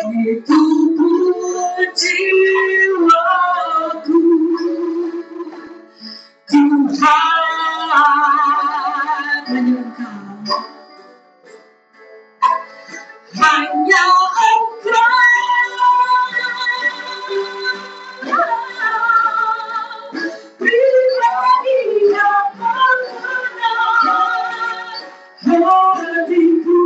Hidupku jiwaku Tuhan menyembah hanya Engkau pribadi yang mengenal hatiku.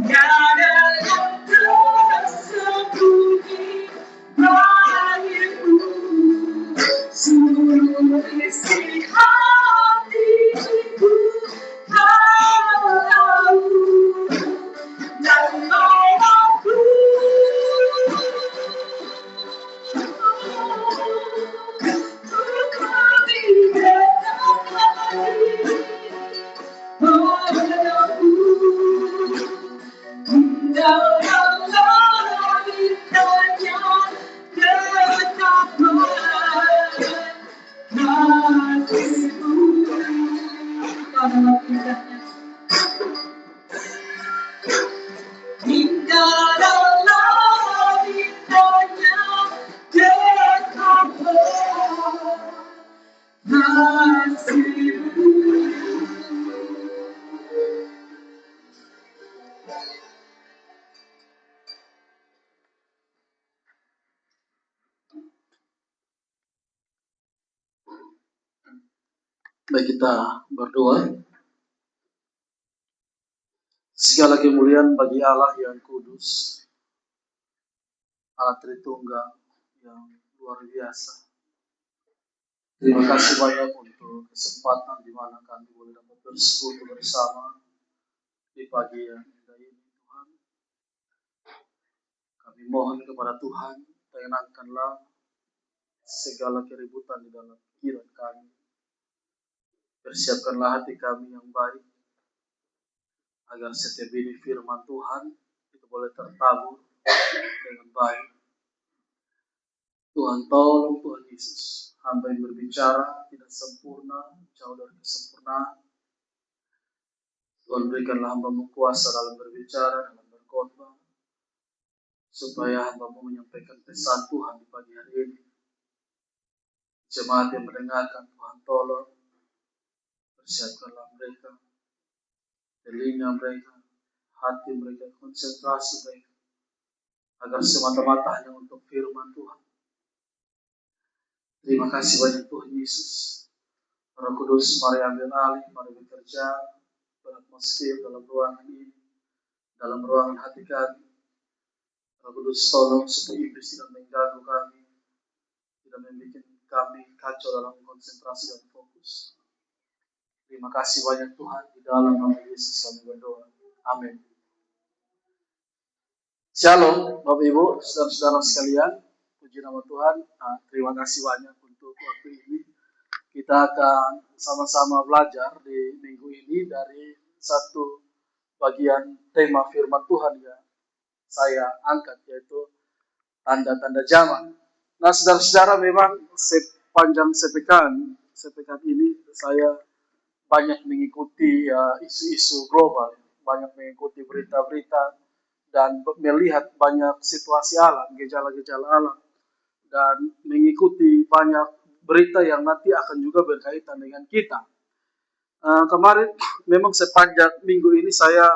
Tiada yang tersembunyi bagimu, seluruh isi hatiku kau tahu. Damai aku, ku diberkati padamu. Dalam langitnya ketakutan hatiku. Dalam indahnya hingga dalam indahnya ketakutan hatiku. Baik, kita berdoa. Segala kemuliaan bagi Allah yang kudus, Allah Tritunggal yang luar biasa. Terima kasih banyak untuk kesempatan di mana kami boleh dapat bersekutu bersama di pagi yang indah ini, Tuhan. Kami mohon kepada Tuhan, tenangkanlah segala keributan di dalam pikiran kami. Persiapkanlah hati kami yang baik, agar setiap ini firman Tuhan itu boleh tertabur dengan baik. Tuhan tolong, Tuhan Yesus, hamba yang berbicara tidak sempurna, jauh dari kesempurnaan. Tuhan berikanlah hamba-Mu kuasa dalam berbicara, dalam berkhotbah, supaya hamba-Mu menyampaikan pesan Tuhan di pagi hari ini. Jemaat yang mendengarkan, Tuhan tolong, persiapkanlah mereka, telinga mereka, hati mereka, konsentrasi mereka, agar semata-mata hanya untuk firman Tuhan. Terima kasih banyak Tuhan Yesus. Roh Kudus, mari ambil alih, mari bekerja beratmosfer dalam ruangan ini, dalam ruangan hati kami. Roh Kudus, tolong supaya iblis tidak mengganggu kami, tidak membuat kami kacau dalam konsentrasi dan fokus. Terima kasih banyak Tuhan, di dalam nama Yesus kami berdoa. Amin. Shalom Bapak Ibu, saudara-saudara sekalian, puji nama Tuhan. Terima kasih banyak untuk waktu ini. Kita akan sama-sama belajar di minggu ini dari satu bagian tema firman Tuhan yang saya angkat, yaitu tanda-tanda zaman. Nah, saudara-saudara, memang sepanjang sepekan ini saya banyak mengikuti isu-isu global, banyak mengikuti berita-berita, dan melihat banyak situasi alam, gejala-gejala alam, dan mengikuti banyak berita yang nanti akan juga berkaitan dengan kita. Kemarin memang sepanjang minggu ini saya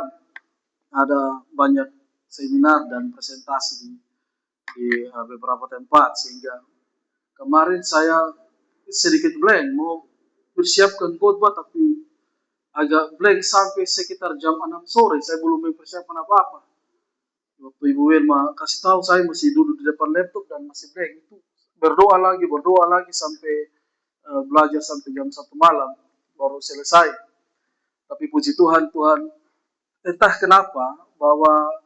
ada banyak seminar dan presentasi di beberapa tempat, sehingga kemarin saya sedikit blank, mau bersiapkan khotbah tapi agak blank sampai sekitar jam 6 sore, saya belum mempersiapkan apa-apa. Waktu Ibu Wilma kasih tahu, saya masih duduk di depan laptop dan masih blank. Itu berdoa lagi sampai belajar sampai jam 1 malam baru selesai. Tapi puji Tuhan, entah kenapa bahwa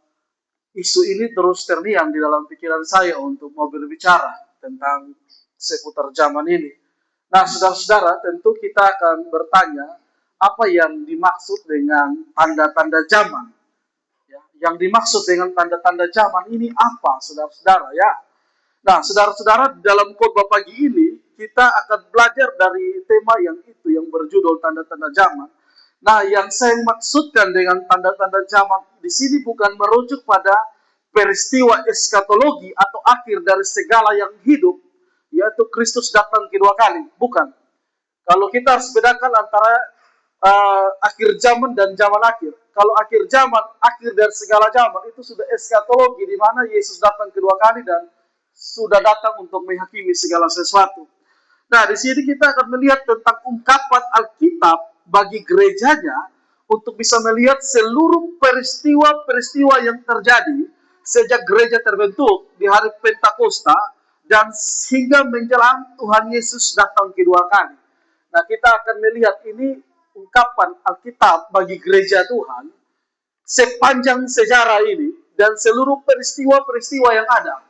isu ini terus terngiang di dalam pikiran saya untuk mau berbicara tentang seputar zaman ini. Nah, saudara-saudara, tentu kita akan bertanya apa yang dimaksud dengan tanda-tanda zaman. Yang dimaksud dengan tanda-tanda zaman ini apa, saudara-saudara ya? Nah, saudara-saudara, dalam khotbah pagi ini kita akan belajar dari tema yang berjudul tanda-tanda zaman. Nah, yang saya maksudkan dengan tanda-tanda zaman di sini bukan merujuk pada peristiwa eskatologi atau akhir dari segala yang hidup, yaitu Kristus datang kedua kali. Bukan. Kalau kita harus bedakan antara akhir zaman dan zaman akhir. Kalau akhir zaman, akhir dari segala zaman, itu sudah eskatologi, di mana Yesus datang kedua kali dan sudah datang untuk menghakimi segala sesuatu. Nah, di sini kita akan melihat tentang ungkapan Alkitab bagi gerejanya untuk bisa melihat seluruh peristiwa-peristiwa yang terjadi sejak gereja terbentuk di hari Pentakosta dan hingga menjelang Tuhan Yesus datang kedua kali. Nah, kita akan melihat ini ungkapan Alkitab bagi gereja Tuhan sepanjang sejarah ini dan seluruh peristiwa-peristiwa yang ada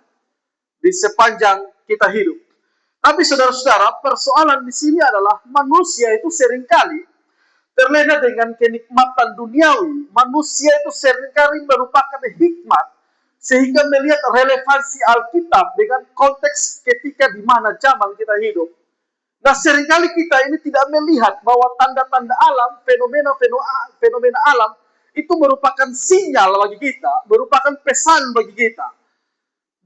di sepanjang kita hidup. Tapi saudara-saudara, persoalan di sini adalah manusia itu seringkali terlena dengan kenikmatan duniawi. Manusia itu seringkali merupakan hikmat sehingga melihat relevansi Alkitab dengan konteks ketika di mana zaman kita hidup. Nah, seringkali kita ini tidak melihat bahwa tanda-tanda alam, fenomena alam, itu merupakan sinyal bagi kita, merupakan pesan bagi kita.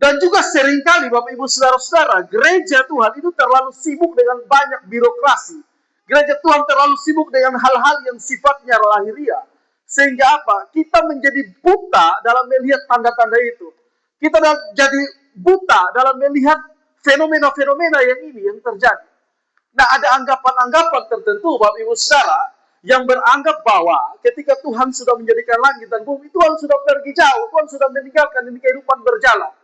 Dan juga seringkali, Bapak Ibu Saudara-saudara, gereja Tuhan itu terlalu sibuk dengan banyak birokrasi. Gereja Tuhan terlalu sibuk dengan hal-hal yang sifatnya lahiriah. Sehingga apa? Kita menjadi buta dalam melihat tanda-tanda itu. Kita jadi buta dalam melihat fenomena-fenomena yang terjadi. Nah, ada anggapan-anggapan tertentu, Bapak Ibu Saudara, yang beranggap bahwa ketika Tuhan sudah menjadikan langit dan bumi, Tuhan sudah pergi jauh, Tuhan sudah meninggalkan ini kehidupan berjalan.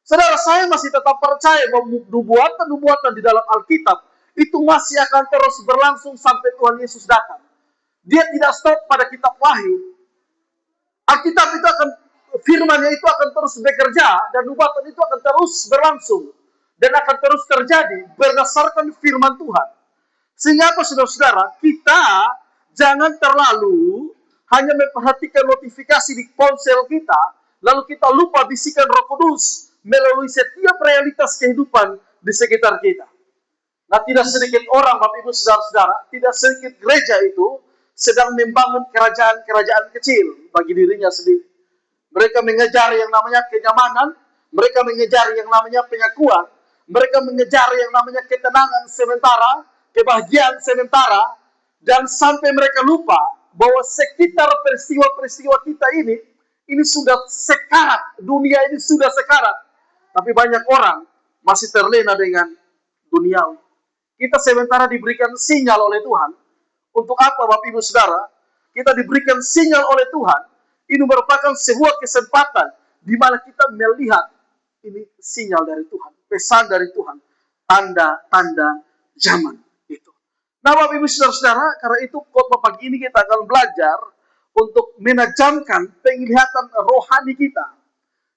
Saudara, saya masih tetap percaya bahwa nubuatan-nubuatan di dalam Alkitab itu masih akan terus berlangsung sampai Tuhan Yesus datang. Dia tidak stop pada kitab Wahyu. Alkitab itu firman-Nya itu akan terus bekerja dan nubuatan itu akan terus berlangsung dan akan terus terjadi berdasarkan firman Tuhan. Sehingga apa, saudara-saudara, kita jangan terlalu hanya memperhatikan notifikasi di ponsel kita, lalu kita lupa bisikan Roh Kudus melalui setiap realitas kehidupan di sekitar kita. Nah, tidak sedikit orang, Bapak Ibu Saudara-saudara, tidak sedikit gereja itu sedang membangun kerajaan-kerajaan kecil bagi dirinya sendiri. Mereka mengejar yang namanya kenyamanan, mereka mengejar yang namanya pengakuan, mereka mengejar yang namanya ketenangan sementara, kebahagiaan sementara, dan sampai mereka lupa bahwa sekitar peristiwa-peristiwa kita ini sudah sekarat, dunia ini sudah sekarat. Tapi banyak orang masih terlena dengan duniawi. Kita sementara diberikan sinyal oleh Tuhan. Untuk apa, Bapak Ibu Saudara? Kita diberikan sinyal oleh Tuhan. Ini merupakan sebuah kesempatan di mana kita melihat ini sinyal dari Tuhan, pesan dari Tuhan, tanda-tanda zaman itu. Nah, Bapak Ibu Saudara-saudara, karena itu khotbah pagi ini kita akan belajar untuk menajamkan penglihatan rohani kita,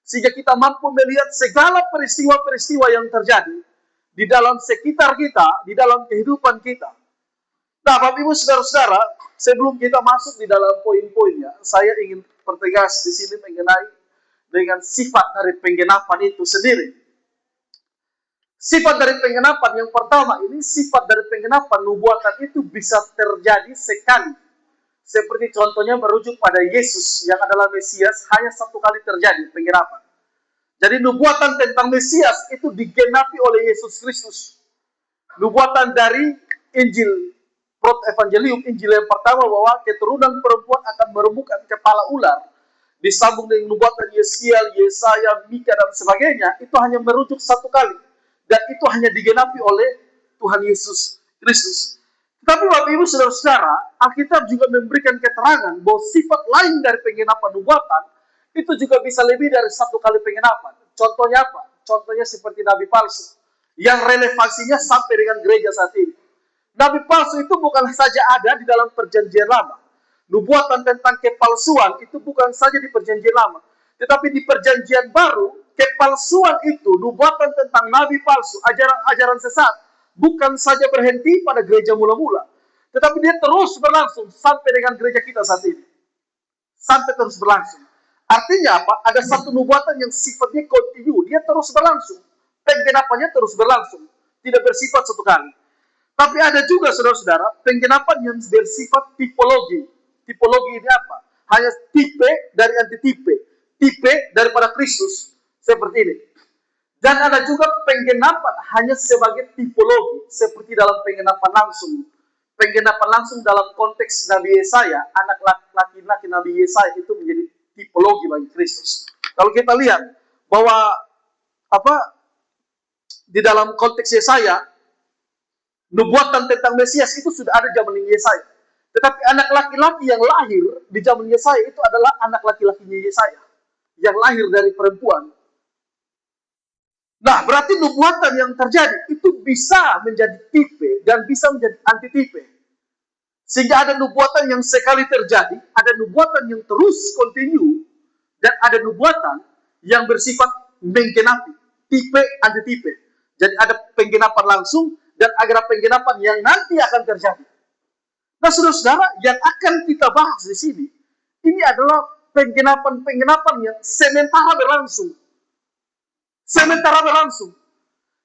sehingga kita mampu melihat segala peristiwa-peristiwa yang terjadi di dalam sekitar kita, di dalam kehidupan kita. Nah, Bapak Ibu Saudara-saudara, sebelum kita masuk di dalam poin-poinnya, saya ingin pertegas di sini mengenai dengan sifat dari penggenapan itu sendiri. Sifat dari penggenapan yang pertama ini, sifat dari penggenapan nubuatan itu bisa terjadi sekali. Seperti contohnya merujuk pada Yesus yang adalah Mesias, hanya satu kali terjadi penggenapan. Jadi nubuatan tentang Mesias itu digenapi oleh Yesus Kristus. Nubuatan dari Injil Evangelium, Injil yang pertama bahwa keturunan perempuan akan meremukkan kepala ular, disambung dengan nubuatan Yeskiel, Yesaya, Mika, dan sebagainya, itu hanya merujuk satu kali. Dan itu hanya digenapi oleh Tuhan Yesus Kristus. Tetapi Bapak Ibu Saudara-saudara, Alkitab juga memberikan keterangan bahwa sifat lain dari penggenapan nubuatan, itu juga bisa lebih dari satu kali penggenapan. Contohnya apa? Contohnya seperti nabi palsu, yang relevansinya sampai dengan gereja saat ini. Nabi palsu itu bukan saja ada di dalam perjanjian lama. Nubuatan tentang kepalsuan itu bukan saja di perjanjian lama, tetapi di perjanjian baru, kepalsuan itu, nubuatan tentang nabi palsu, ajaran sesat, bukan saja berhenti pada gereja mula-mula, tetapi dia terus berlangsung sampai dengan gereja kita saat ini. Sampai terus berlangsung. Artinya apa? Ada satu nubuatan yang sifatnya kontinu, dia terus berlangsung. Penggenapannya terus berlangsung, tidak bersifat satu kali. Tapi ada juga, saudara-saudara, penggenapan yang bersifat tipologi. Tipologi ini apa? Hanya tipe dari antitipe. tipe daripada Kristus seperti ini. Dan ada juga penggenapan hanya sebagai tipologi, seperti dalam penggenapan langsung. Penggenapan langsung dalam konteks Nabi Yesaya, anak laki-laki Nabi Yesaya itu menjadi tipologi bagi Kristus. Kalau kita lihat bahwa di dalam konteks Yesaya, nubuatan tentang Mesias itu sudah ada zaman Yesaya. Tetapi anak laki-laki yang lahir di zaman Yesaya itu adalah anak laki-lakinya Yesaya, yang lahir dari perempuan. Nah, berarti nubuatan yang terjadi itu bisa menjadi tipe dan bisa menjadi antitipe. Sehingga ada nubuatan yang sekali terjadi, ada nubuatan yang terus kontinu, dan ada nubuatan yang bersifat menggenapi, tipe antitipe. Jadi ada penggenapan langsung dan ada penggenapan yang nanti akan terjadi. Nah, saudara-saudara, yang akan kita bahas di sini, ini adalah penggenapan-penggenapan yang sementara berlangsung. Sementara berlangsung.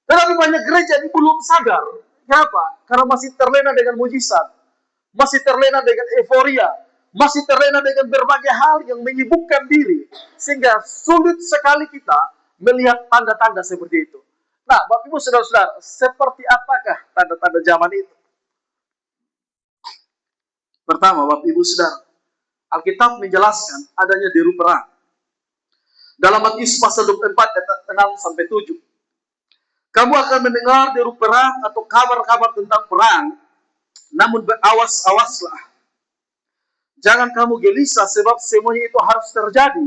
Tetapi banyak gereja ini belum sadar. Kenapa? Karena masih terlena dengan mujizat, masih terlena dengan euforia, masih terlena dengan berbagai hal yang menyibukkan diri, sehingga sulit sekali kita melihat tanda-tanda seperti itu. Nah, Bapak Ibu saudara-saudara, seperti apakah tanda-tanda zaman itu? Pertama, Bapak Ibu saudara, Alkitab menjelaskan adanya deru perang. Dalam Matius pasal 24 ayat 6-7. Kamu akan mendengar deru perang atau kabar-kabar tentang perang, namun berawas-awaslah. Jangan kamu gelisah sebab semuanya itu harus terjadi.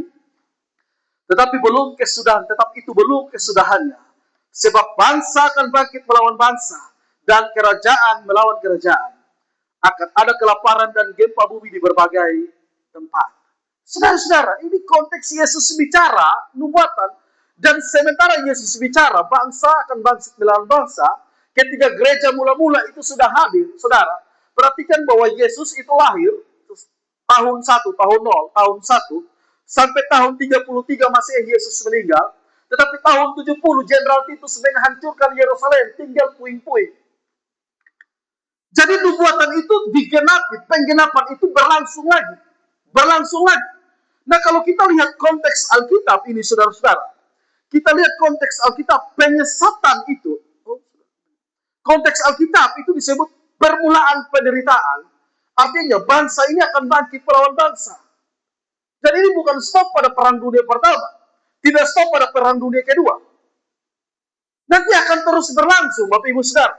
Tetapi belum kesudahan, itu belum kesudahannya. Sebab bangsa akan bangkit melawan bangsa dan kerajaan melawan kerajaan. Akan ada kelaparan dan gempa bumi di berbagai tempat. Saudara-saudara, ini konteks Yesus bicara, nubuatan, dan sementara Yesus bicara, bangsa akan bangkit melawan bangsa, ketika gereja mula-mula itu sudah hadir, saudara, perhatikan bahwa Yesus itu lahir, tahun 1, tahun 1, sampai tahun 33 Masehi Yesus meninggal, tetapi tahun 70 Jenderal Titus menghancurkan Yerusalem, tinggal puing-puing. Jadi nubuatan itu digenapi, penggenapan itu berlangsung lagi. Nah, kalau kita lihat konteks Alkitab ini, saudara-saudara, kita lihat konteks Alkitab, penyesatan itu, konteks Alkitab itu disebut permulaan penderitaan. Artinya bangsa ini akan bangkit melawan bangsa. Dan ini bukan stop pada perang dunia pertama, tidak stop pada perang dunia kedua. Nanti akan terus berlangsung, Bapak Ibu saudara.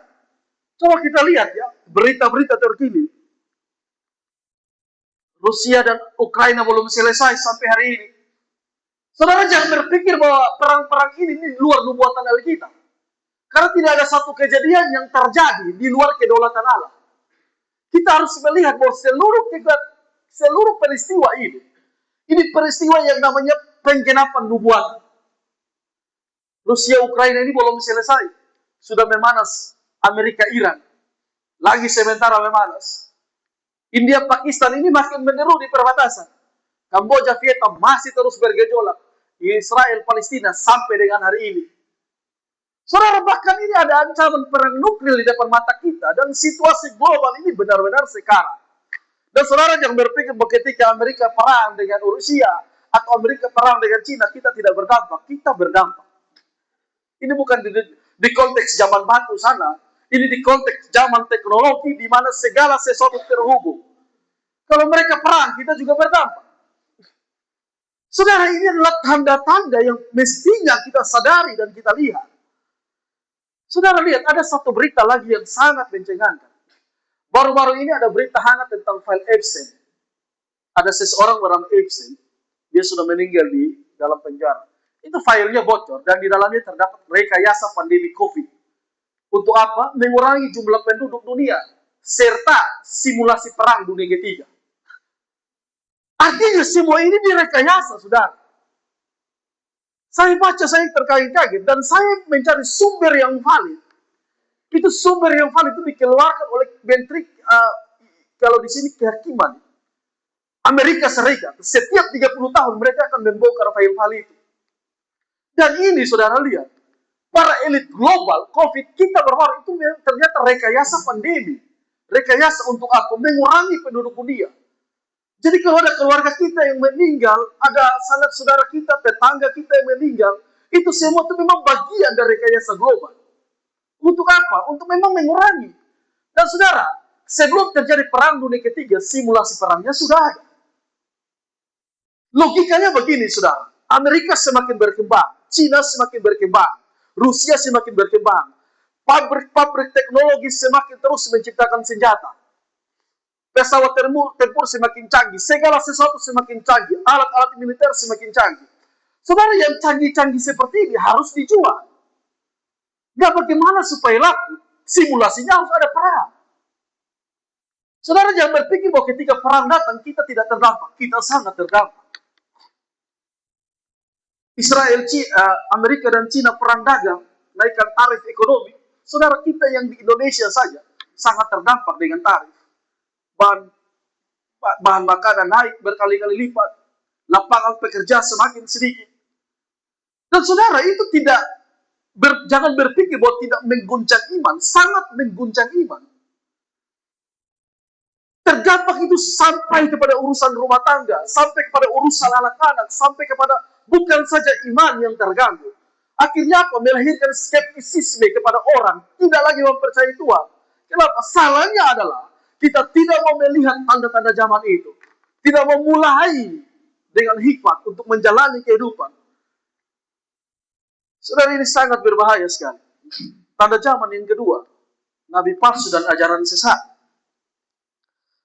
Coba kita lihat ya, berita-berita terkini. Rusia dan Ukraina belum selesai sampai hari ini. Saudara jangan berpikir bahwa perang-perang ini di luar nubuatan Alkitab. Karena tidak ada satu kejadian yang terjadi di luar kedaulatan Allah. Kita harus melihat bahwa seluruh peristiwa ini peristiwa yang namanya penggenapan nubuatan. Rusia Ukraina ini belum selesai, sudah memanas. Amerika Iran lagi sementara memanas. India Pakistan ini makin menyeru di perbatasan. Kamboja Vietnam masih terus bergejolak. Israel Palestina sampai dengan hari ini. Saudara, bahkan ini ada ancaman perang nuklir di depan mata kita, dan situasi global ini benar-benar sekarang. Dan saudara jangan berpikir bahwa ketika Amerika perang dengan Rusia atau Amerika perang dengan Cina kita tidak berdampak. Kita berdampak. Ini bukan di konteks zaman batu sana. Ini di konteks zaman teknologi di mana segala sesuatu terhubung. Kalau mereka perang, kita juga berdampak. Saudara, ini adalah tanda-tanda yang mestinya kita sadari dan kita lihat. Saudara lihat, ada satu berita lagi yang sangat mencengangkan. Baru-baru ini ada berita hangat tentang file Epstein. Ada seseorang bernama Epstein. Dia sudah meninggal di dalam penjara. Itu filenya bocor dan di dalamnya terdapat rekayasa pandemi COVID. Untuk apa? Mengurangi jumlah penduduk dunia serta simulasi perang dunia ketiga. Artinya semua ini direkayasa, saudara. Saya baca, saya terkaget-kaget, dan saya mencari sumber yang valid. Itu sumber yang valid itu dikeluarkan oleh Menteri, kalau di sini kehakiman Amerika Serikat. Setiap 30 tahun mereka akan membongkar file-file itu. Dan ini saudara lihat, para elit global, COVID kita baru-baru itu ternyata rekayasa pandemi. Rekayasa untuk apa? Mengurangi penduduk dunia. Jadi kalau ada keluarga kita yang meninggal, ada sanak saudara kita, tetangga kita yang meninggal, itu semua itu memang bagian dari rekayasa global. Untuk apa? Untuk memang mengurangi. Dan saudara, sebelum terjadi perang dunia ketiga, simulasi perangnya sudah ada. Logikanya begini, saudara. Amerika semakin berkembang, Cina semakin berkembang, Rusia semakin berkembang, pabrik-pabrik teknologi semakin terus menciptakan senjata. Pesawat tempur semakin canggih, segala sesuatu semakin canggih, alat-alat militer semakin canggih. Saudara, yang canggih-canggih seperti ini harus dijual. Gak bagaimana supaya laku, simulasinya harus ada perang. Saudara jangan berpikir bahwa ketika perang datang kita tidak terdampak, kita sangat terdampak. Amerika dan Cina perang dagang, naikkan tarif ekonomi. Saudara, kita yang di Indonesia saja sangat terdampak dengan tarif. Bahan makanan naik berkali-kali lipat, lapangan pekerja semakin sedikit. Dan saudara, itu jangan berpikir bahwa tidak mengguncang iman, sangat mengguncang iman. Terdampak itu sampai kepada urusan rumah tangga, sampai kepada urusan anak-anak, sampai kepada bukan saja iman yang terganggu. Akhirnya apa? Melahirkan skeptisisme kepada orang, tidak lagi mempercayai Tuhan. Kenapa? Salahnya adalah kita tidak mau melihat tanda-tanda zaman itu. Tidak mau mulai dengan hikmat untuk menjalani kehidupan. Saudara, ini sangat berbahaya sekali. Tanda zaman yang kedua, nabi palsu dan ajaran sesat.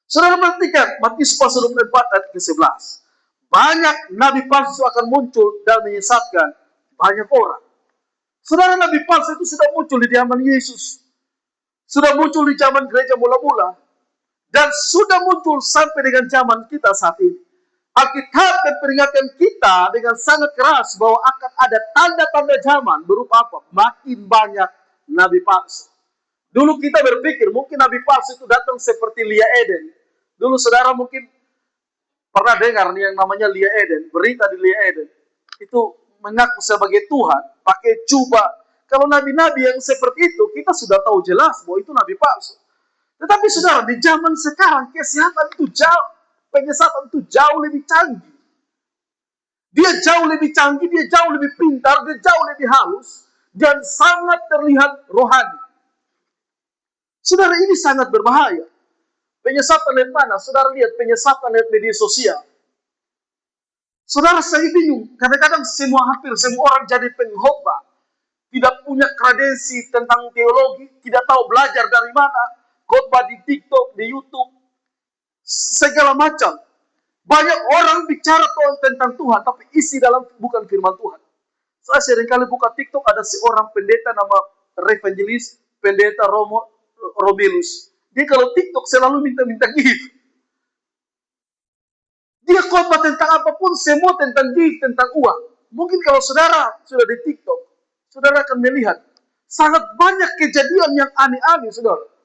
Saudara perhatikan Matius pasal 24 ayat ke-11. Banyak nabi palsu akan muncul dan menyesatkan banyak orang. Saudara, nabi palsu itu sudah muncul di zaman Yesus. Sudah muncul di zaman gereja mula-mula. Dan sudah muncul sampai dengan zaman kita saat ini. Alkitab memperingatkan kita dengan sangat keras bahwa akan ada tanda-tanda zaman berupa apa? Makin banyak nabi palsu. Dulu kita berpikir mungkin nabi palsu itu datang seperti Lia Eden. Dulu saudara mungkin pernah dengar yang namanya Lia Eden, berita di Lia Eden. Itu mengaku sebagai Tuhan, pakai jubah. Kalau nabi-nabi yang seperti itu, kita sudah tahu jelas bahwa itu nabi palsu. Tetapi saudara, di zaman sekarang, penyesatan itu jauh lebih canggih. Dia jauh lebih canggih, dia jauh lebih pintar, dia jauh lebih halus, dan sangat terlihat rohani. Saudara, ini sangat berbahaya. Penyesatan lewat mana? Saudara lihat penyesatan lewat media sosial. Saudara, saya bingung. Kadang-kadang hampir semua orang jadi pengkhotbah. Tidak punya kredensi tentang teologi, tidak tahu belajar dari mana. Khotbah di TikTok, di YouTube, segala macam. Banyak orang bicara tentang Tuhan, tapi isi dalam bukan firman Tuhan. Saya seringkali buka TikTok, ada seorang pendeta nama Revangelis, pendeta Romulus. Dia kalau TikTok selalu minta-minta gift. Dia khotbah tentang apapun, semua tentang gift, tentang uang. Mungkin kalau saudara sudah di TikTok, saudara akan melihat sangat banyak kejadian yang aneh-aneh, saudara.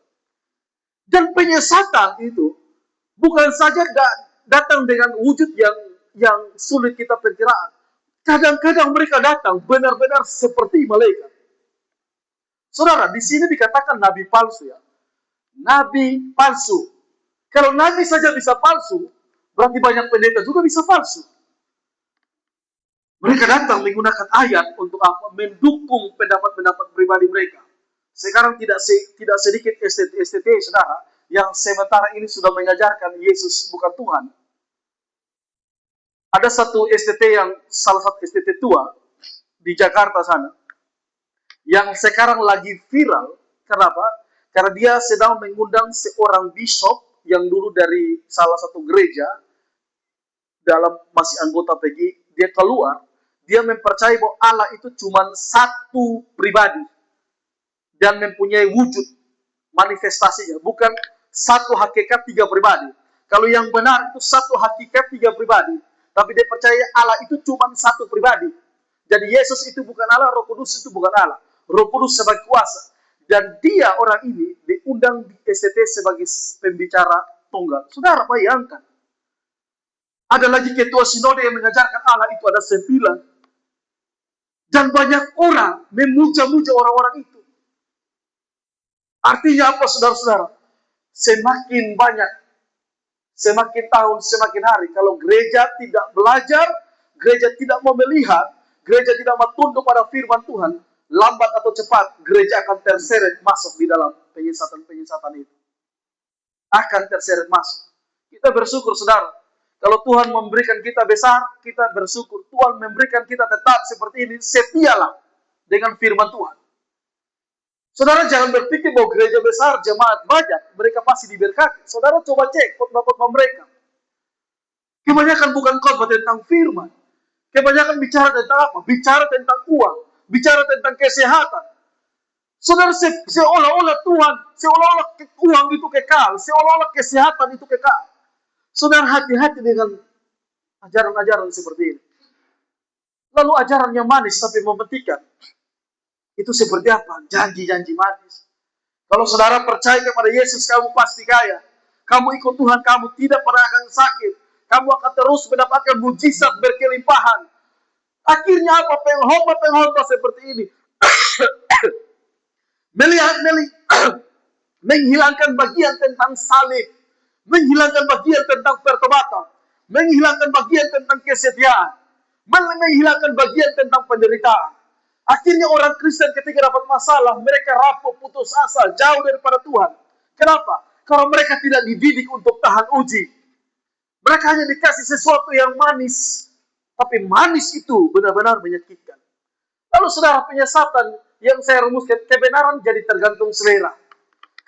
Dan penyesatan itu bukan saja datang dengan wujud yang sulit kita perkiraan. Kadang-kadang mereka datang benar-benar seperti malaikat. Saudara, di sini dikatakan nabi palsu ya. Nabi palsu. Kalau nabi saja bisa palsu, berarti banyak pendeta juga bisa palsu. Mereka datang menggunakan ayat untuk apa? Mendukung pendapat-pendapat pribadi mereka. Sekarang tidak sedikit STT, saudara, yang sementara ini sudah mengajarkan Yesus bukan Tuhan. Ada satu salah satu STT tua di Jakarta sana, yang sekarang lagi viral. Kenapa? Karena dia sedang mengundang seorang bishop yang dulu dari salah satu gereja, masih anggota PGI, dia keluar, dia mempercayai bahwa Allah itu cuma satu pribadi dan mempunyai wujud manifestasinya, bukan satu hakikat tiga pribadi. Kalau yang benar itu satu hakikat tiga pribadi, tapi dia percaya Allah itu cuma satu pribadi. Jadi Yesus itu bukan Allah, Roh Kudus itu bukan Allah. Roh Kudus sebagai kuasa. Dan dia orang ini diundang di STT sebagai pembicara tunggal. Saudara bayangkan, ada lagi ketua sinode yang mengajarkan Allah itu ada 9. Dan banyak orang memuja-muja orang-orang itu. Artinya apa, saudara-saudara? Semakin banyak Semakin tahun, semakin hari. Kalau gereja tidak belajar, gereja tidak mau melihat, gereja tidak mau tunduk pada firman Tuhan, lambat atau cepat, gereja akan terseret masuk di dalam penyesatan-penyesatan itu. Akan terseret masuk. Kita bersyukur, saudara. Kalau Tuhan memberikan kita besar, kita bersyukur. Tuhan memberikan kita tetap seperti ini, setialah dengan firman Tuhan. Saudara jangan berpikir bahwa gereja besar, jemaat banyak, mereka pasti diberkati. Saudara coba cek khotbah-khotbah mereka. Kebanyakan bukan khotbah tentang firman. Kebanyakan bicara tentang apa? Bicara tentang uang. Bicara tentang kesehatan. Saudara seolah-olah Tuhan, seolah-olah uang itu kekal. Seolah-olah kesehatan itu kekal. Saudara hati-hati dengan ajaran-ajaran seperti ini. Lalu ajaran yang manis tapi mematikan. Itu seperti apa? Janji-janji manis. Kalau saudara percaya kepada Yesus, kamu pasti kaya. Kamu ikut Tuhan, kamu tidak pernah akan sakit. Kamu akan terus mendapatkan mujizat berkelimpahan. Akhirnya apa? Penghoma seperti ini. Menghilangkan bagian tentang salib. Menghilangkan bagian tentang pertobatan. Menghilangkan bagian tentang kesetiaan. Menghilangkan bagian tentang penderitaan. Akhirnya orang Kristen ketika dapat masalah, mereka rapuh, putus asa, jauh daripada Tuhan. Kenapa? Karena mereka tidak dididik untuk tahan uji. Mereka hanya dikasih sesuatu yang manis. Tapi manis itu benar-benar menyakitkan. Lalu saudara, penyesatan yang saya rumuskan, kebenaran jadi tergantung selera.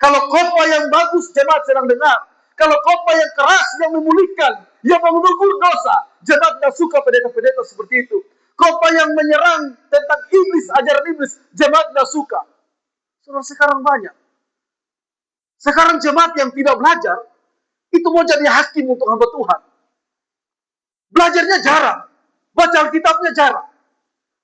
Kalau khotbah yang bagus, jemaat senang dengar. Kalau khotbah yang keras, yang memulihkan, yang mengukur dosa, jemaat tidak suka pendeta-pendeta seperti itu. Khotbah yang menyerang tentang iblis, ajaran iblis, jemaat tidak suka. Saudara, sekarang banyak. Sekarang jemaat yang tidak belajar, itu mau jadi hakim untuk hamba Tuhan. Belajarnya jarang. Baca Alkitabnya jarang.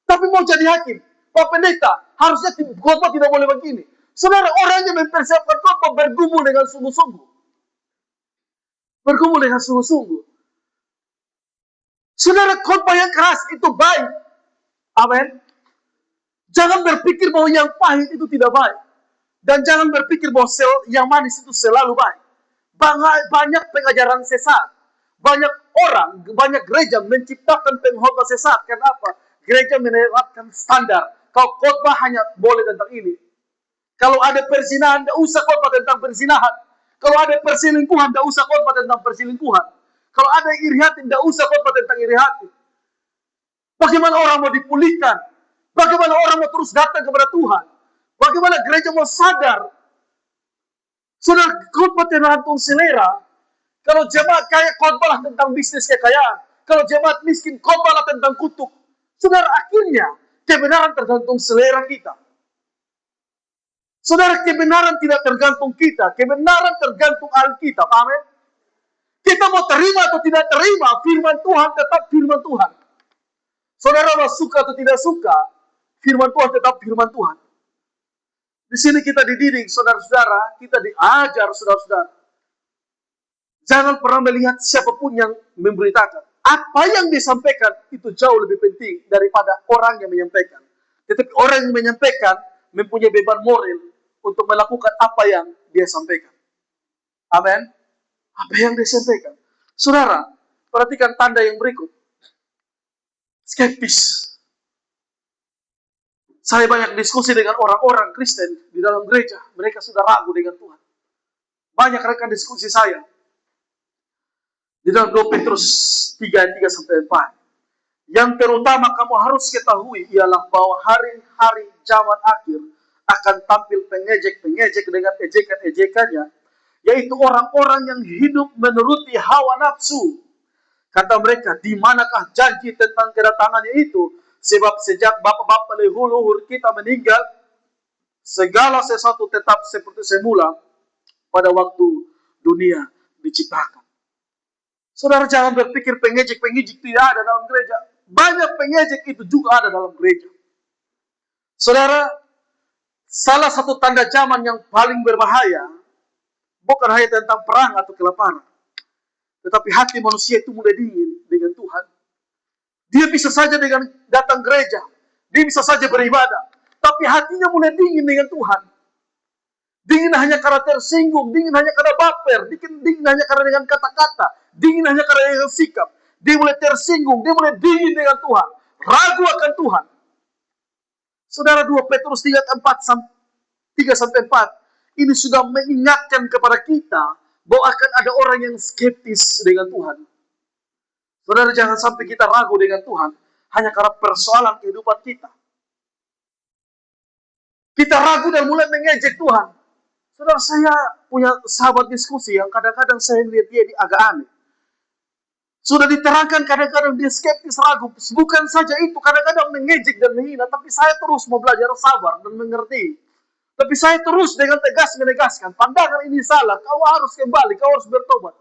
Tapi mau jadi hakim. Pak pendeta, harusnya khotbah tidak boleh begini. Saudara, orang yang mempersiapkan khotbah bergumul dengan sungguh-sungguh. Bergumul dengan sungguh-sungguh. Saudara, khotbah yang keras itu baik. Amin. Jangan berpikir bahwa yang pahit itu tidak baik. Dan jangan berpikir bahwa yang manis itu selalu baik. Banyak pengajaran sesat. Banyak orang, banyak gereja menciptakan pengkhotbah sesat. Kenapa? Gereja menerapkan standar. Kalau khotbah hanya boleh tentang ini. Kalau ada perzinahan, tidak usah khotbah tentang perzinahan. Kalau ada perselingkuhan, tidak usah khotbah tentang perselingkuhan. Kalau ada iri hati, tidak usah khotbah tentang iri hati. Bagaimana orang mau dipulihkan? Bagaimana orang mau terus datang kepada Tuhan? Bagaimana gereja mau sadar? Saudara, khotbah tergantung selera. Kalau jemaat kaya, khotbahlah tentang bisnis kekayaan. Kalau jemaat miskin, khotbahlah tentang kutuk. Saudara, akhirnya kebenaran tergantung selera kita. Saudara, kebenaran tidak tergantung kita. Kebenaran tergantung Alkitab. Amin. Kita mau terima atau tidak terima, firman Tuhan tetap firman Tuhan. Saudara mau suka atau tidak suka, firman Tuhan tetap firman Tuhan. Di sini kita dididik, saudara-saudara, kita diajar, saudara-saudara. Jangan pernah melihat siapapun yang memberitakan. Apa yang disampaikan itu jauh lebih penting daripada orang yang menyampaikan. Tetapi orang yang menyampaikan mempunyai beban moral untuk melakukan apa yang dia sampaikan. Amin. Apa yang dia sampaikan. Saudara, perhatikan tanda yang berikut. Skeptis. Saya banyak diskusi dengan orang-orang Kristen di dalam gereja. Mereka sudah ragu dengan Tuhan. Banyak rekan diskusi saya. Di dalam 2 Petrus 3:3-4. Yang terutama kamu harus ketahui ialah bahwa hari-hari zaman akhir akan tampil pengejek-pengejek dengan ejekan-ejekannya, yaitu orang-orang yang hidup menuruti hawa nafsu. Kata mereka, di manakah janji tentang kedatangannya itu? Sebab sejak bapak-bapak leluhur kita meninggal, segala sesuatu tetap seperti semula pada waktu dunia diciptakan. Saudara, jangan berpikir pengejek-pengejek tidak ada dalam gereja. Banyak pengejek itu juga ada dalam gereja. Saudara, salah satu tanda zaman yang paling berbahaya bukan hanya tentang perang atau kelaparan, tetapi hati manusia itu mulai dingin dengan Tuhan. Dia bisa saja dengan datang gereja, dia bisa saja beribadah, tapi hatinya mulai dingin dengan Tuhan. Dingin hanya karena tersinggung, dingin hanya karena baper, dingin hanya karena dengan kata-kata, dingin hanya karena dengan sikap. Dia mulai tersinggung, dia mulai dingin dengan Tuhan, ragu akan Tuhan. Saudara, 2 Petrus 3-4 ini sudah mengingatkan kepada kita bahwa akan ada orang yang skeptis dengan Tuhan. Saudara, jangan sampai kita ragu dengan Tuhan hanya karena persoalan kehidupan kita. Kita ragu dan mulai mengejek Tuhan. Saudara, saya punya sahabat diskusi yang kadang-kadang saya melihat dia agak aneh. Sudah diterangkan kadang-kadang dia skeptis, ragu. Bukan saja itu, kadang-kadang mengejek dan menghina. Tapi saya terus mau belajar sabar dan mengerti. Tapi saya terus dengan tegas menegaskan, pandangan ini salah, kau harus kembali, kau harus bertobat.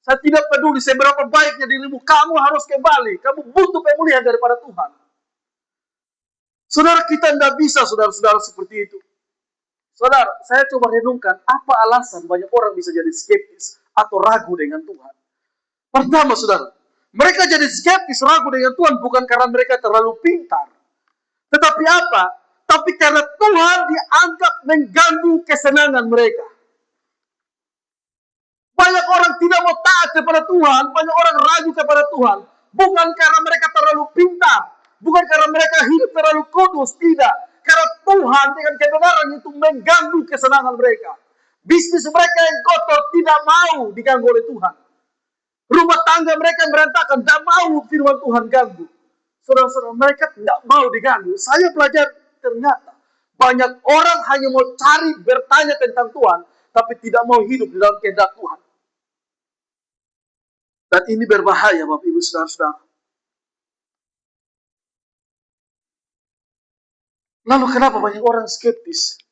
Saya tidak peduli seberapa baiknya dirimu, kamu harus kembali. Kamu butuh pemulihan daripada Tuhan. Saudara, kita tidak bisa saudara-saudara seperti itu. Saudara, saya coba renungkan apa alasan banyak orang bisa jadi skeptis atau ragu dengan Tuhan. Pertama, saudara, mereka jadi skeptis, ragu dengan Tuhan bukan karena mereka terlalu pintar. Tetapi apa? Tapi karena Tuhan dianggap mengganggu kesenangan mereka. Banyak orang tidak mau taat kepada Tuhan, banyak orang ragu kepada Tuhan. Bukan karena mereka terlalu pintar, bukan karena mereka hidup terlalu kudus, tidak. Karena Tuhan dengan kebenaran itu mengganggu kesenangan mereka. Bisnis mereka yang kotor tidak mau diganggu oleh Tuhan. Rumah tangga mereka yang berantakan tidak mau firman Tuhan ganggu. Saudara-saudara, mereka tidak mau diganggu. Saya belajar ternyata banyak orang hanya mau cari bertanya tentang Tuhan, tapi tidak mau hidup di dalam kehendak Tuhan. Dan ini berbahaya, Bapak Ibu Saudara-saudara. Lalu kenapa banyak orang skeptis?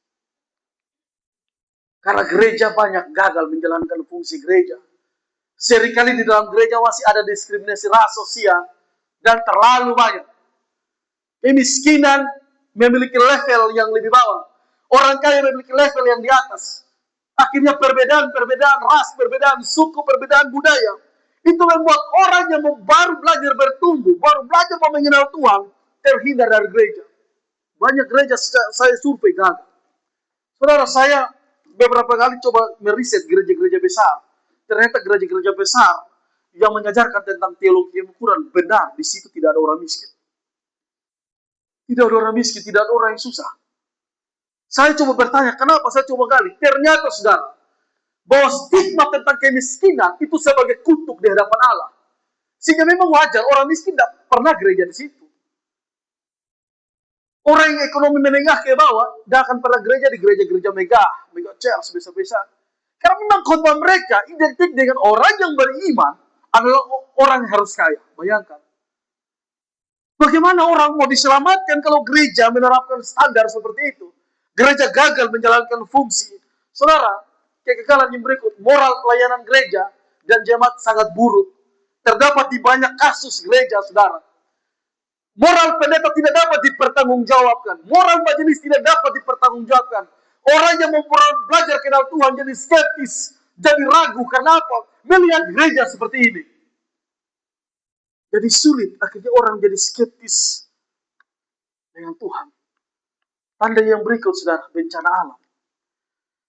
Karena gereja banyak gagal menjalankan fungsi gereja. Seringkali di dalam gereja masih ada diskriminasi ras sosial dan terlalu banyak. Kemiskinan memiliki level yang lebih bawah. Orang kaya memiliki level yang di atas. Akhirnya perbedaan ras, perbedaan suku, perbedaan budaya. Itu membuat orang yang baru belajar bertumbuh, baru belajar mengenal Tuhan, terhindar dari gereja. Banyak gereja saya survei gagal. Saudara, saya beberapa kali coba meriset gereja-gereja besar. Ternyata gereja-gereja besar yang mengajarkan tentang teologi yang ukuran benar, di situ tidak ada orang miskin. Tidak ada orang miskin, tidak ada orang yang susah. Saya coba bertanya, kenapa? Saya coba gali. Ternyata, saudara, bahwa stigma tentang kemiskinan itu sebagai kutuk di hadapan Allah. Sehingga memang wajar orang miskin tidak pernah gereja di situ. Orang yang ekonomi menengah ke bawah tidak akan pernah gereja di gereja-gereja mega church besar-besar. Karena memang khotbah mereka identik dengan orang yang beriman adalah orang yang harus kaya. Bayangkan. Bagaimana orang mau diselamatkan kalau gereja menerapkan standar seperti itu? Gereja gagal menjalankan fungsi. Saudara, kegagalan yang berikut, moral pelayanan gereja dan jemaat sangat buruk. Terdapat di banyak kasus gereja, saudara. Moral pendeta tidak dapat dipertanggungjawabkan. Moral majelis tidak dapat dipertanggungjawabkan. Orang yang mau belajar kenal Tuhan jadi skeptis, jadi ragu. Karena apa? Melihat gereja seperti ini. Jadi sulit akhirnya orang jadi skeptis dengan Tuhan. Tanda yang berikut, saudara, bencana alam.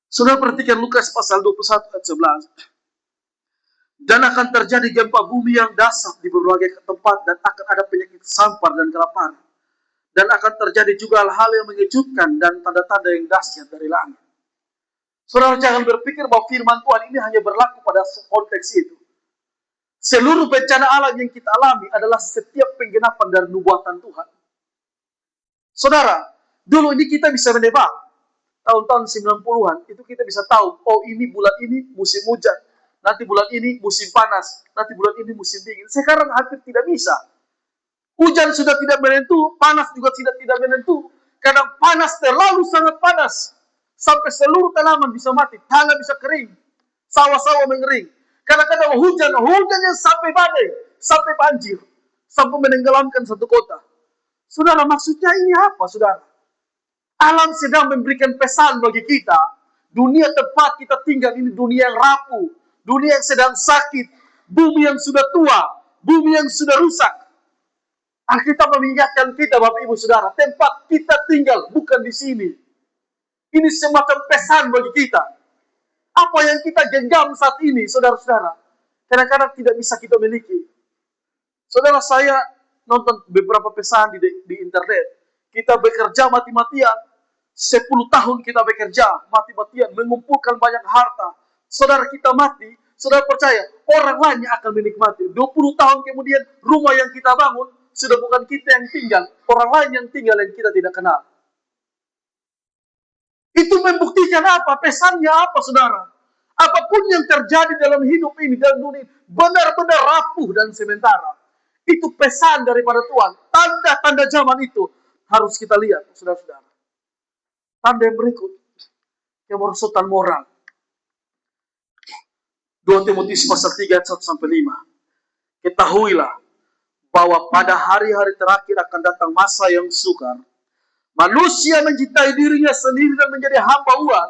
Saudara perhatikan Lukas pasal 21 ayat 11. Dan akan terjadi gempa bumi yang dahsyat di berbagai tempat, dan akan ada penyakit sampar dan kelaparan. Dan akan terjadi juga hal-hal yang mengejutkan dan tanda-tanda yang dahsyat dari langit. Saudara jangan berpikir bahwa firman Tuhan ini hanya berlaku pada konteks itu. Seluruh bencana alam yang kita alami adalah setiap penggenapan dari nubuatan Tuhan. Saudara, dulu ini kita bisa menebak. Tahun-tahun 90-an, itu kita bisa tahu, oh ini bulan ini musim hujan. Nanti bulan ini musim panas, nanti bulan ini musim dingin. Sekarang hampir tidak bisa. Hujan sudah tidak menentu, panas juga tidak menentu. Kadang panas terlalu sangat panas. Sampai seluruh tanaman bisa mati, tanah bisa kering, sawah-sawah mengering. Kadang-kadang hujannya sampai badai, sampai banjir, sampai menenggelamkan satu kota. Saudara, maksudnya ini apa, saudara? Alam sedang memberikan pesan bagi kita. Dunia tempat kita tinggal ini dunia yang rapuh, dunia yang sedang sakit, bumi yang sudah tua, bumi yang sudah rusak. Alkitab mengingatkan kita, Bapak Ibu Saudara, tempat kita tinggal bukan di sini. Ini semacam pesan bagi kita. Apa yang kita genggam saat ini, saudara-saudara, kadang-kadang tidak bisa kita miliki. Saudara, saya nonton beberapa pesan di internet. Kita bekerja mati-matian. 10 tahun kita bekerja mati-matian, mengumpulkan banyak harta. Saudara, kita mati, saudara percaya, orang lain yang akan menikmati. 20 tahun kemudian, rumah yang kita bangun, sudah bukan kita yang tinggal, orang lain yang tinggal yang kita tidak kenal. Itu membuktikan apa? Pesannya apa, saudara? Apapun yang terjadi dalam hidup ini, dalam dunia, benar-benar rapuh dan sementara. Itu pesan daripada Tuhan. Tanda-tanda zaman itu harus kita lihat, saudara-saudara. Tanda yang berikut, kemerosotan moral. 2 Timotius pasal 3 ayat 1-5. Ketahuilah bahwa pada hari-hari terakhir akan datang masa yang sukar. Manusia mencintai dirinya sendiri dan menjadi hamba uang.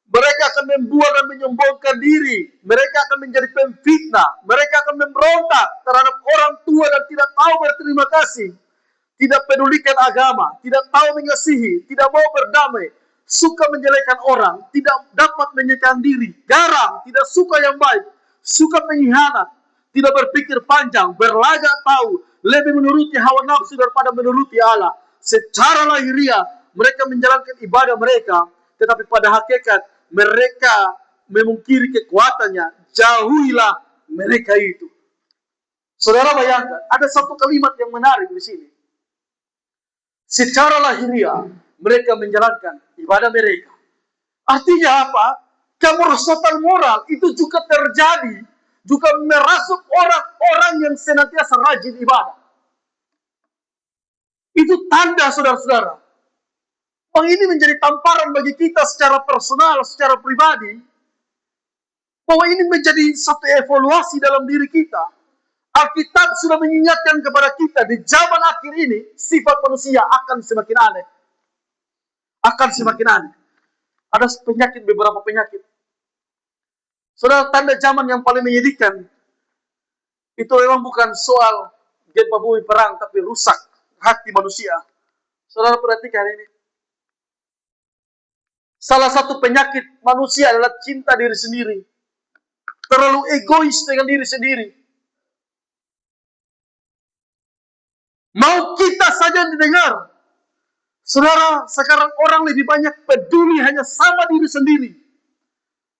Mereka akan membuat dan menyombongkan diri. Mereka akan menjadi pemfitnah. Mereka akan memberontak terhadap orang tua dan tidak tahu berterima kasih. Tidak pedulikan agama. Tidak tahu mengasihi. Tidak mau berdamai. Suka menjelekan orang. Tidak dapat menyekan diri. Garang. Tidak suka yang baik. Suka pengkhianat. Tidak berpikir panjang. Berlagak tahu. Lebih menuruti hawa nafsu daripada menuruti Allah. Secara lahiriah mereka menjalankan ibadah mereka, tetapi pada hakikat mereka memungkiri kekuatannya. Jauhilah mereka itu. Saudara bayangkan, ada satu kalimat yang menarik di sini. Secara lahiriah mereka menjalankan ibadah mereka. Artinya apa? Kemerosotan moral itu juga terjadi, juga merasuk orang-orang yang senantiasa rajin ibadah. Itu tanda, saudara-saudara, bahwa ini menjadi tamparan bagi kita secara personal, secara pribadi, bahwa ini menjadi satu evaluasi dalam diri kita. Alkitab sudah mengingatkan kepada kita di zaman akhir ini, sifat manusia akan semakin aneh. Akan semakin aneh. Ada penyakit, beberapa penyakit. Saudara, tanda zaman yang paling menyedihkan, itu memang bukan soal gempa bumi perang, tapi rusak hati manusia. Saudara perhatikan ini. Salah satu penyakit manusia adalah cinta diri sendiri. Terlalu egois dengan diri sendiri. Mau kita saja didengar. Saudara, sekarang orang lebih banyak peduli hanya sama diri sendiri.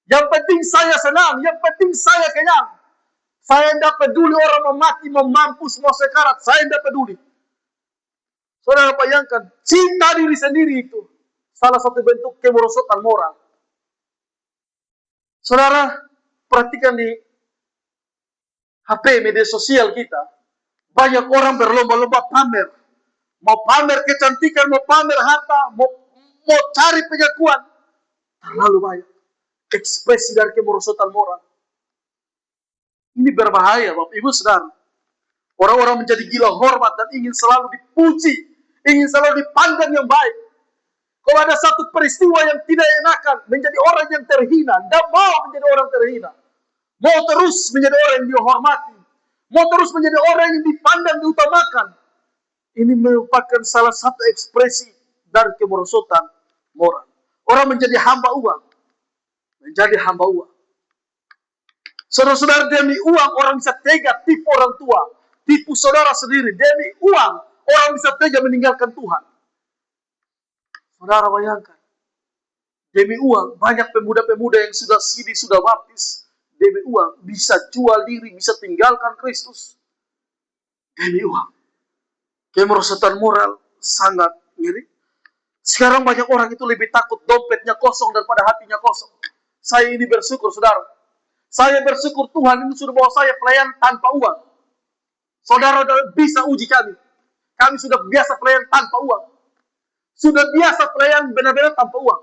Yang penting saya senang, yang penting saya kenyang. Saya tidak peduli orang mau mati, mau mampus, mau sekarat. Saya tidak peduli. Saudara bayangkan, cinta diri sendiri itu salah satu bentuk kemerosotan moral. Saudara, perhatikan di HP media sosial kita, banyak orang berlomba-lomba pamer. Mau pamer kecantikan, mau pamer harta, mau cari pengakuan. Terlalu banyak ekspresi dari kemerosotan moral. Ini berbahaya, Bapak Ibu Saudara. Orang-orang menjadi gila hormat dan ingin selalu dipuji. Ingin selalu dipandang yang baik. Kalau ada satu peristiwa yang tidak enakan, menjadi orang yang terhina. Tidak mau menjadi orang terhina. Mau terus menjadi orang yang dihormati. Mau terus menjadi orang yang dipandang, diutamakan. Ini merupakan salah satu ekspresi dari kemerosotan moral. Orang menjadi hamba uang. Menjadi hamba uang. Saudara-saudara, demi uang orang bisa tega tipu orang tua. Tipu saudara sendiri. Demi uang orang bisa tega meninggalkan Tuhan. Saudara bayangkan. Demi uang banyak pemuda-pemuda yang sudah sidi, sudah baptis. Demi uang bisa jual diri, bisa tinggalkan Kristus. Demi uang. Kemerosotan moral sangat ngeri. Sekarang banyak orang itu lebih takut dompetnya kosong daripada hatinya kosong. Saya ini bersyukur, saudara. Saya bersyukur Tuhan ini sudah bawa saya pelayan tanpa uang. Saudara bisa uji kami. Kami sudah biasa pelayan tanpa uang. Sudah biasa pelayan benar-benar tanpa uang.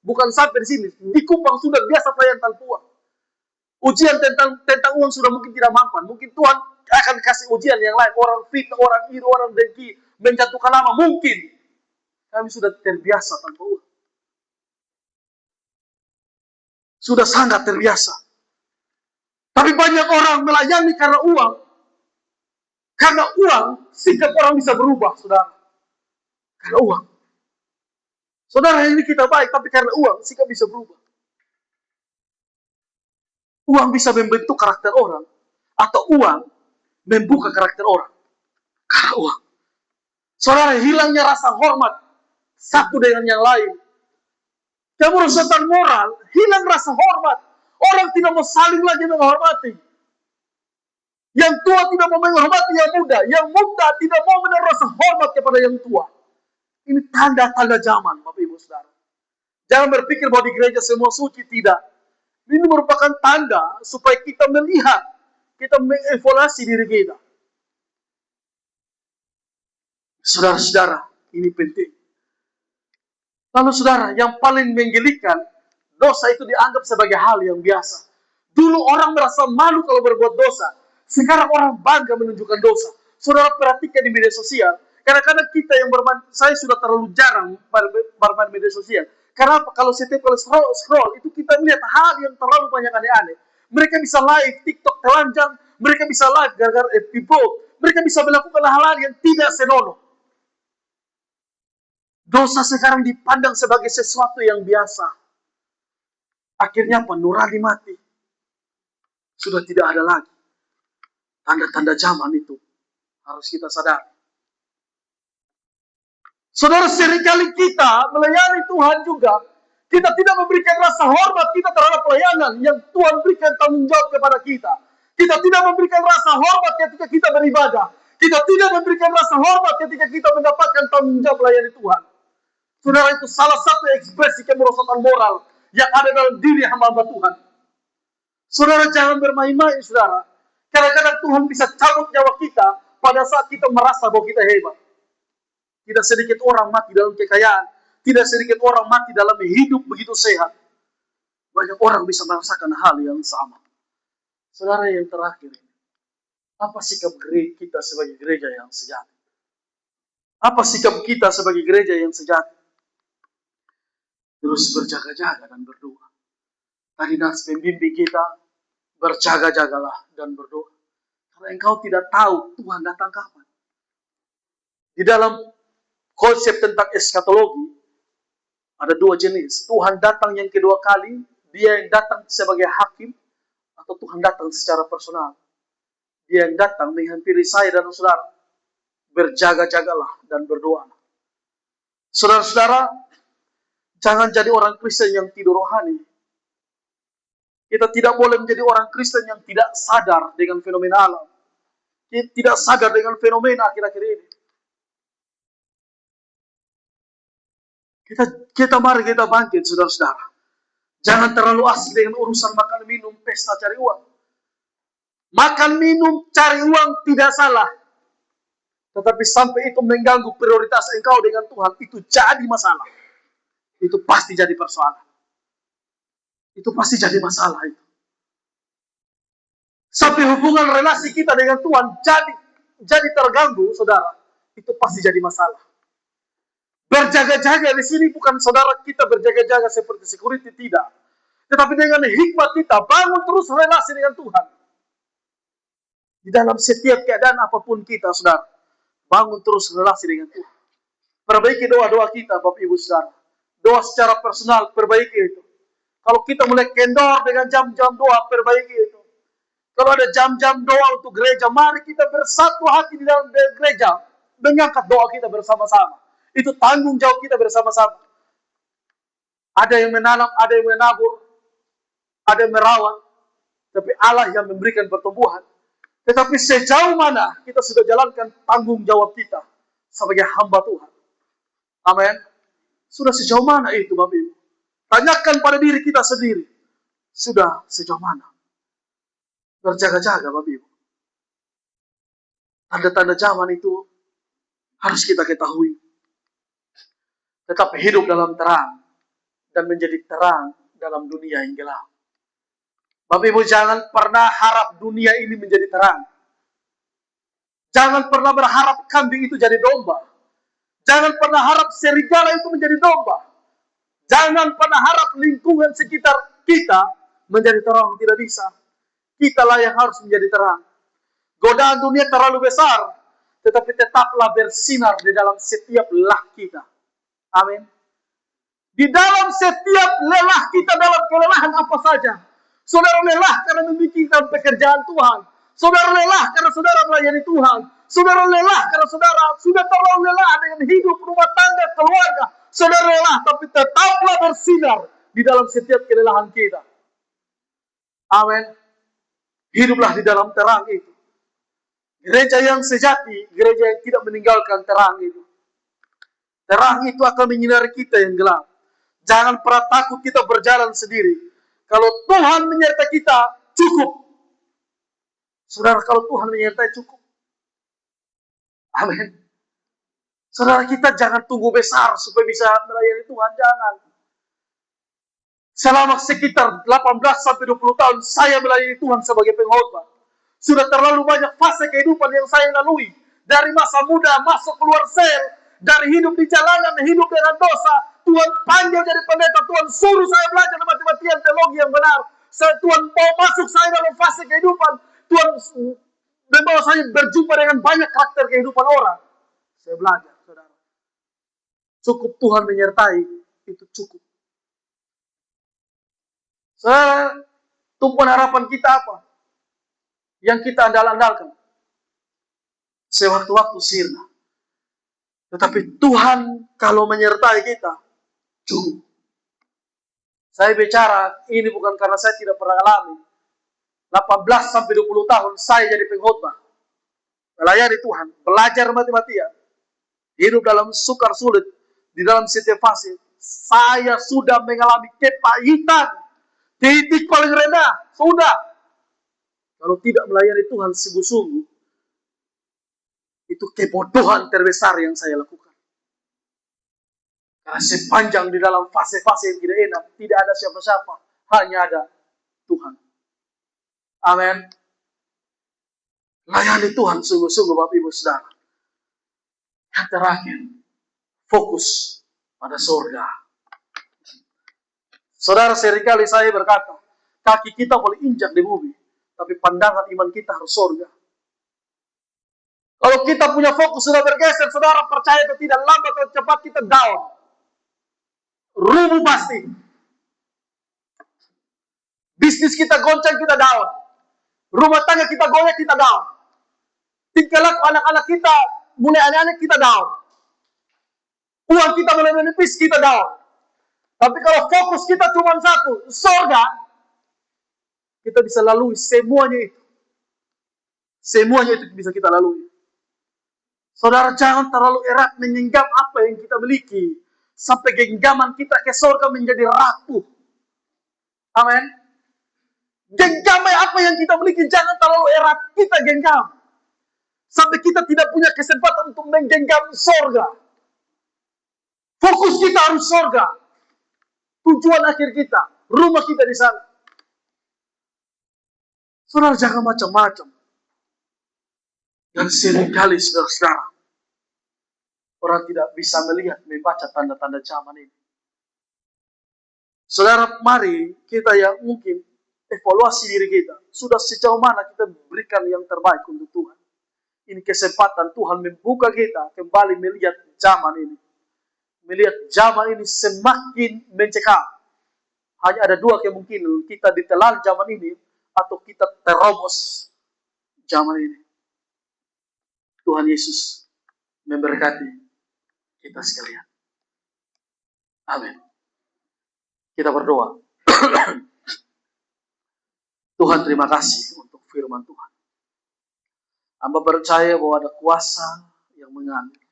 Bukan sampai di sini. Di Kupang sudah biasa pelayan tanpa uang. Ujian tentang uang sudah mungkin tidak mampan. Mungkin Tuhan akan kasih ujian yang lain. Orang fitnah, orang iri, orang dengki, menjatuhkan nama. Mungkin. Kami sudah terbiasa tanpa uang. Sudah sangat terbiasa. Tapi banyak orang melayani karena uang. Karena uang, sikap orang bisa berubah, saudara. Karena uang. Saudara, ini kita baik, tapi karena uang, sikap bisa berubah. Uang bisa membentuk karakter orang, atau uang membuka karakter orang. Karena uang. Saudara, hilangnya rasa hormat satu dengan yang lain. Kemerosotan moral, hilang rasa hormat. Orang tidak mau saling lagi menghormati. Yang tua tidak mau menghormati yang muda. Yang muda tidak mau menaruh rasa hormat kepada yang tua. Ini tanda-tanda zaman, Bapak Ibu Saudara. Jangan berpikir bahwa di gereja semua suci, tidak. Ini merupakan tanda supaya kita melihat, kita mengevaluasi diri kita. Saudara-saudara, ini penting. Lalu saudara, yang paling menggelikan, dosa itu dianggap sebagai hal yang biasa. Dulu orang merasa malu kalau berbuat dosa. Sekarang orang bangga menunjukkan dosa. Saudara perhatikan di media sosial. Kadang-kadang kita yang bermain, saya sudah terlalu jarang bermain media sosial. Karena kalau setiap kali scroll, itu kita melihat hal yang terlalu banyak aneh-aneh. Mereka bisa live TikTok telanjang, mereka bisa live gara-gara FB Pro, mereka bisa melakukan hal-hal yang tidak senonoh. Dosa sekarang dipandang sebagai sesuatu yang biasa. Akhirnya nurani mati. Sudah tidak ada lagi. Tanda-tanda zaman itu harus kita sadari. Saudara, seringkali kita melayani Tuhan juga, kita tidak memberikan rasa hormat kita terhadap pelayanan yang Tuhan berikan tanggung jawab kepada kita. Kita tidak memberikan rasa hormat ketika kita beribadah. Kita tidak memberikan rasa hormat ketika kita mendapatkan tanggung jawab melayani Tuhan. Saudara, itu salah satu ekspresi kemerosotan moral yang ada dalam diri hamba-hamba Tuhan. Saudara, jangan bermain-main, saudara. Kadang-kadang Tuhan bisa cabut nyawa kita pada saat kita merasa bahwa kita hebat. Tidak sedikit orang mati dalam kekayaan. Tidak sedikit orang mati dalam hidup begitu sehat. Banyak orang bisa merasakan hal yang sama. Saudara, yang terakhir, apa sikap kita sebagai gereja yang sejati? Apa sikap kita sebagai gereja yang sejati? Terus berjaga-jaga dan berdoa. Tadi nas pembimbing kita, berjaga-jagalah dan berdoa. Karena engkau tidak tahu Tuhan datang kapan. Di dalam konsep tentang eskatologi, ada dua jenis. Tuhan datang yang kedua kali, dia yang datang sebagai hakim, atau Tuhan datang secara personal. Dia yang datang menghampiri saya dan saudara. Berjaga-jagalah dan berdoa. Saudara-saudara, jangan jadi orang Kristen yang tidur rohani. Kita tidak boleh menjadi orang Kristen yang tidak sadar dengan fenomena alam. Kita tidak sadar dengan fenomena akhir-akhir ini. Kita mari kita bangkit, saudara-saudara. Jangan terlalu asik dengan urusan makan, minum, pesta, cari uang. Makan, minum, cari uang tidak salah. Tetapi sampai itu mengganggu prioritas engkau dengan Tuhan, itu jadi masalah. Itu pasti jadi persoalan. Itu pasti jadi masalah itu. Sampai hubungan relasi kita dengan Tuhan jadi terganggu, saudara. Itu pasti jadi masalah. Berjaga-jaga di sini bukan saudara kita berjaga-jaga seperti security, tidak. Tetapi dengan hikmat kita bangun terus relasi dengan Tuhan. Di dalam setiap keadaan apapun kita, saudara, bangun terus relasi dengan Tuhan. Perbaiki doa-doa kita, Bapak Ibu Saudara. Doa secara personal, perbaiki itu. Kalau kita mulai kendor dengan jam-jam doa, perbaiki itu. Kalau ada jam-jam doa untuk gereja, mari kita bersatu hati di dalam gereja, mengangkat doa kita bersama-sama. Itu tanggung jawab kita bersama-sama. Ada yang menanam, ada yang menabur, ada yang merawat, tapi Allah yang memberikan pertumbuhan. Tetapi sejauh mana kita sudah jalankan tanggung jawab kita sebagai hamba Tuhan. Amin. Sudah sejauh mana itu, Bapak Ibu? Tanyakan pada diri kita sendiri. Sudah sejauh mana? Berjaga-jaga, Bapak Ibu. Tanda-tanda zaman itu harus kita ketahui. Tetap hidup dalam terang dan menjadi terang dalam dunia yang gelap. Bapak Ibu, jangan pernah harap dunia ini menjadi terang. Jangan pernah berharap kambing itu jadi domba. Jangan pernah harap serigala itu menjadi domba. Jangan pernah harap lingkungan sekitar kita menjadi terang. Tidak bisa. Kitalah yang harus menjadi terang. Godaan dunia terlalu besar, tetapi tetaplah bersinar di dalam setiap lah kita. Amin. Di dalam setiap lelah kita dalam kelelahan apa saja. Saudara lelah karena memikirkan pekerjaan Tuhan. Saudara lelah karena saudara melayani Tuhan. Saudara lelah karena saudara sudah terlalu lelah dengan hidup rumah tangga keluarga. Saudara lelah tapi tetaplah bersinar di dalam setiap kelelahan kita. Amin. Hiduplah di dalam terang itu. Gereja yang sejati, gereja yang tidak meninggalkan terang itu. Terang itu akan menyinari kita yang gelap. Jangan pernah takut kita berjalan sendiri. Kalau Tuhan menyertai kita, cukup. Saudara, kalau Tuhan menyertai, cukup. Amin. Saudara, kita jangan tunggu besar supaya bisa melayani Tuhan. Jangan. Selama sekitar 18-20 tahun, saya melayani Tuhan sebagai pengkhotbah. Sudah terlalu banyak fase kehidupan yang saya lalui. Dari masa muda, masuk keluar sel. Dari hidup di jalanan, hidup dengan dosa. Tuhan panggil jadi pendeta. Tuhan suruh saya belajar mati-matian teologi yang benar. Tuhan mau masuk saya dalam fase kehidupan. Tuhan membawa saya berjumpa dengan banyak karakter kehidupan orang. Saya belajar, saudara. Cukup Tuhan menyertai, itu cukup. Tumpuan harapan kita apa? Yang kita andal-andalkan. Sewaktu-waktu sirna. Tetapi Tuhan kalau menyertai kita, cukup. Saya bicara, ini bukan karena saya tidak pernah alami. 18-20 tahun saya jadi pengkhotbah. Melayani Tuhan, belajar mati-matian. Hidup dalam sukar sulit, di dalam setiap fase. Saya sudah mengalami kepahitan. Titik paling rendah, sudah. Kalau tidak melayani Tuhan sungguh-sungguh, itu kebodohan terbesar yang saya lakukan. Karena sepanjang di dalam fase-fase yang tidak enak, tidak ada siapa-siapa, hanya ada Tuhan. Amin. Layani Tuhan sungguh-sungguh, Bapak Ibu Saudara. Yang terakhir, fokus pada surga. Saudara, seringkali saya berkata, kaki kita boleh injak di bumi, tapi pandangan iman kita harus surga. Kalau kita punya fokus sudah bergeser, saudara percaya atau tidak, lambat atau cepat kita down. Rubuh pasti. Bisnis kita goncang, kita down. Rumah tangga kita goyah, kita down. Tingkah laku anak-anak kita mulai aneh-aneh, kita down. Uang kita mulai menipis, kita down. Tapi kalau fokus kita cuma satu, surga, kita bisa lalui semuanya itu. Semuanya itu bisa kita lalui. Saudara, jangan terlalu erat menyenggam apa yang kita miliki. Sampai genggaman kita ke surga menjadi rapuh. Amin. Genggam apa yang kita miliki, jangan terlalu erat kita genggam. Sampai kita tidak punya kesempatan untuk menggenggam surga. Fokus kita harus surga. Tujuan akhir kita, rumah kita di sana. Saudara, jangan macam-macam. Dan seringkali saudara, orang tidak bisa melihat, membaca tanda-tanda zaman ini. Saudara, mari kita yang mungkin evaluasi diri kita. Sudah sejauh mana kita berikan yang terbaik untuk Tuhan. Ini kesempatan Tuhan membuka kita kembali melihat zaman ini. Melihat zaman ini semakin mencekam. Hanya ada dua kemungkinan. Kita ditelan zaman ini atau kita terobos zaman ini. Tuhan Yesus memberkati kita sekalian. Amin. Kita berdoa. Tuhan, terima kasih untuk firman Tuhan. Hamba percaya bahwa ada kuasa yang mengambil.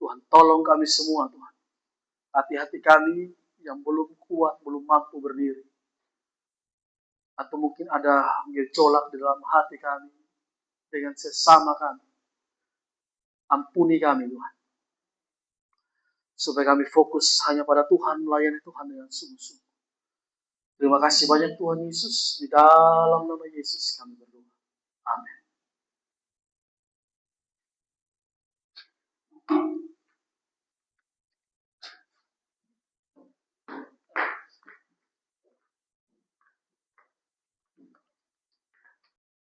Tuhan, tolong kami semua, Tuhan. Hati-hati kami yang belum kuat, belum mampu berdiri. Atau mungkin ada gejolak di dalam hati kami dengan sesama kami. Ampuni kami, Tuhan. Supaya kami fokus hanya pada Tuhan, melayani Tuhan dengan sungguh-sungguh. Terima kasih banyak Tuhan Yesus. Di dalam nama Yesus kami berdoa. Amin.